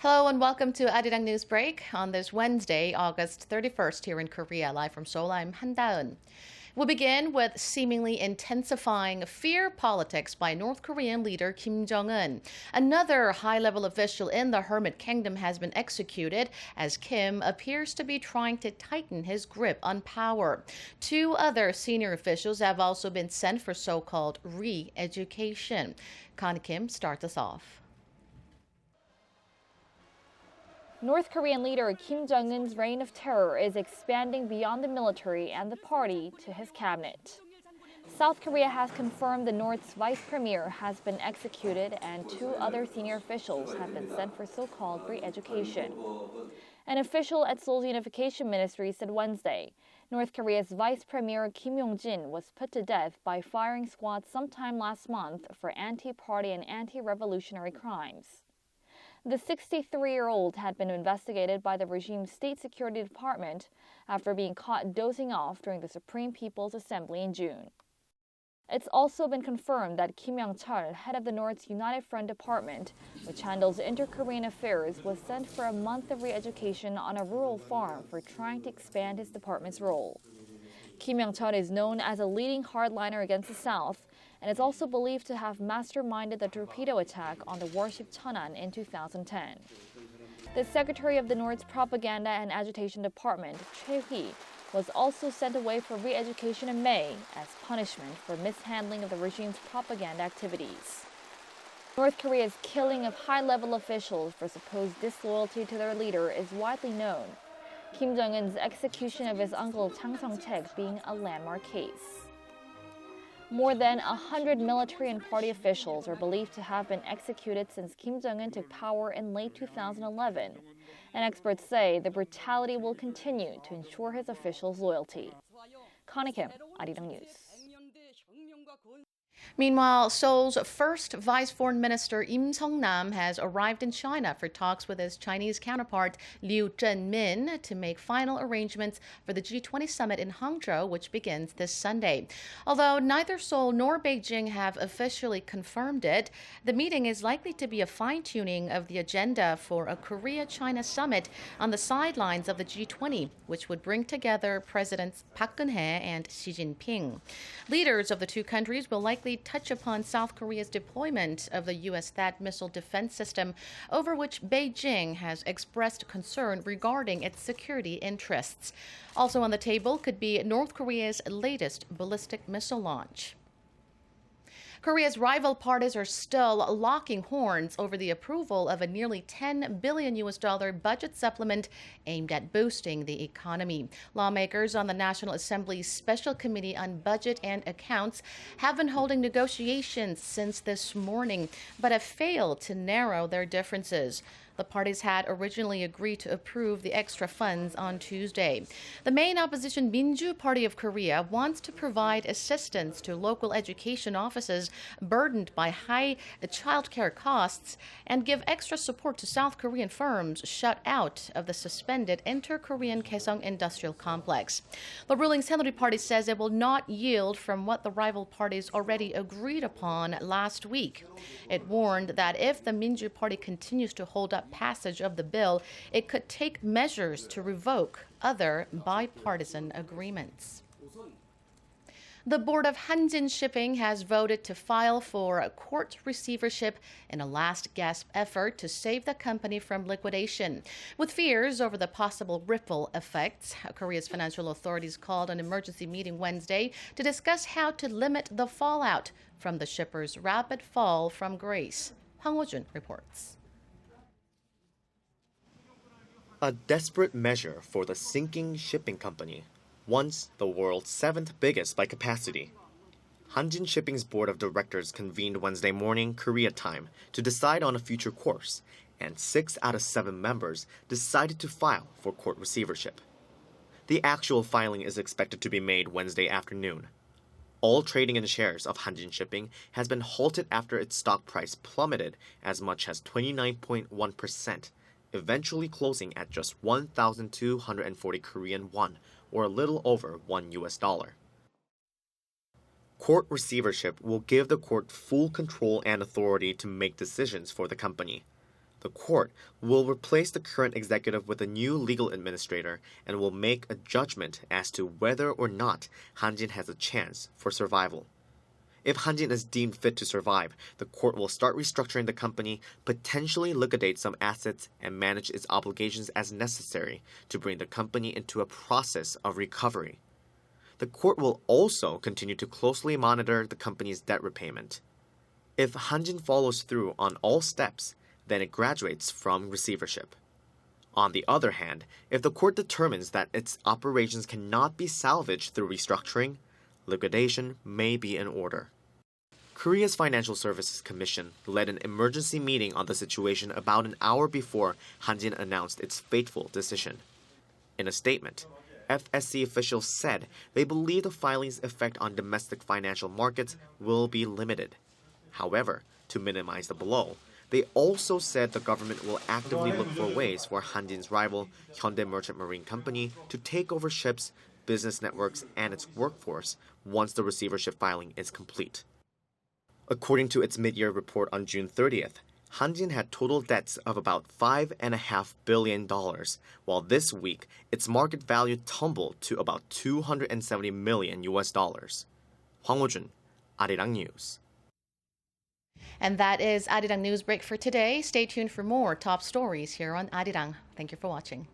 Hello and welcome to ARIRANG News Break on this Wednesday, August 31st here in Korea. Live from Seoul, I'm Han. We'll begin with seemingly intensifying fear politics by North Korean leader Kim Jong-un. Another high-level official in the Hermit Kingdom has been executed as Kim appears to be trying to tighten his grip on power. Two other senior officials have also been sent for so-called re-education. Kim starts us off. North Korean leader Kim Jong-un's reign of terror is expanding beyond the military and the party to his cabinet. South Korea has confirmed the North's vice premier has been executed and two other senior officials have been sent for so-called re-education. An official at Seoul's Unification Ministry said Wednesday, North Korea's vice premier Kim Yong-jin was put to death by firing squad sometime last month for anti-party and anti-revolutionary crimes. The 63-year-old had been investigated by the regime's State Security Department after being caught dozing off during the Supreme People's Assembly in June. It's also been confirmed that Kim Young-chul, head of the North's United Front Department, which handles inter-Korean affairs, was sent for a month of re-education on a rural farm for trying to expand his department's role. Kim Young-chul is known as a leading hardliner against the South, and is also believed to have masterminded the torpedo attack on the warship Cheonan in 2010. The secretary of the North's Propaganda and Agitation Department, Choi Hui, was also sent away for re-education in May as punishment for mishandling of the regime's propaganda activities. North Korea's killing of high-level officials for supposed disloyalty to their leader is widely known, Kim Jong-un's execution of his uncle Chang Song-taek being a landmark case. More than 100 military and party officials are believed to have been executed since Kim Jong-un took power in late 2011. And experts say the brutality will continue to ensure his officials' loyalty. Kim, ARIRANG News. Meanwhile, Seoul's first Vice Foreign Minister Im Sung-nam has arrived in China for talks with his Chinese counterpart Liu Zhenmin to make final arrangements for the G20 summit in Hangzhou, which begins this Sunday. Although neither Seoul nor Beijing have officially confirmed it, the meeting is likely to be a fine-tuning of the agenda for a Korea-China summit on the sidelines of the G20, which would bring together Presidents Park Geun-hye and Xi Jinping. Leaders of the two countries will likely touch upon South Korea's deployment of the U.S. THAAD missile defense system, over which Beijing has expressed concern regarding its security interests. Also on the table could be North Korea's latest ballistic missile launch. Korea's rival parties are still locking horns over the approval of a nearly $10 billion budget supplement aimed at boosting the economy. Lawmakers on the National Assembly's Special Committee on Budget and Accounts have been holding negotiations since this morning, but have failed to narrow their differences. The parties had originally agreed to approve the extra funds on Tuesday. The main opposition Minju Party of Korea wants to provide assistance to local education offices burdened by high childcare costs and give extra support to South Korean firms shut out of the suspended Inter-Korean Kaesong Industrial Complex. The ruling Saenuri Party says it will not yield from what the rival parties already agreed upon last week. It warned that if the Minju Party continues to hold up passage of the bill, it could take measures to revoke other bipartisan agreements. The board of Hanjin Shipping has voted to file for a court receivership in a last-gasp effort to save the company from liquidation. With fears over the possible ripple effects, Korea's financial authorities called an emergency meeting Wednesday to discuss how to limit the fallout from the shipper's rapid fall from grace. Hwang Ho-jun reports. A desperate measure for the sinking shipping company, once the world's seventh biggest by capacity. Hanjin Shipping's board of directors convened Wednesday morning Korea time to decide on a future course, and 6 out of 7 members decided to file for court receivership. The actual filing is expected to be made Wednesday afternoon. All trading in shares of Hanjin Shipping has been halted after its stock price plummeted as much as 29.1%. Eventually closing at just 1,240 Korean won, or a little over $1. Court receivership will give the court full control and authority to make decisions for the company. The court will replace the current executive with a new legal administrator and will make a judgment as to whether or not Hanjin has a chance for survival. If Hanjin is deemed fit to survive, the court will start restructuring the company, potentially liquidate some assets, and manage its obligations as necessary to bring the company into a process of recovery. The court will also continue to closely monitor the company's debt repayment. If Hanjin follows through on all steps, then it graduates from receivership. On the other hand, if the court determines that its operations cannot be salvaged through restructuring, liquidation may be in order. Korea's Financial Services Commission led an emergency meeting on the situation about an hour before Hanjin announced its fateful decision. In a statement, FSC officials said they believe the filing's effect on domestic financial markets will be limited. However, to minimize the blow, they also said the government will actively look for ways for Hanjin's rival, Hyundai Merchant Marine Company, to take over ships, business networks, and its workforce once the receivership filing is complete. According to its mid-year report on June 30th, Hanjin had total debts of about $5.5 billion, while this week its market value tumbled to about $270 million. Hwang Ho-jun, ARIRANG News. And that is ARIRANG News Break for today. Stay tuned for more top stories here on ARIRANG. Thank you for watching.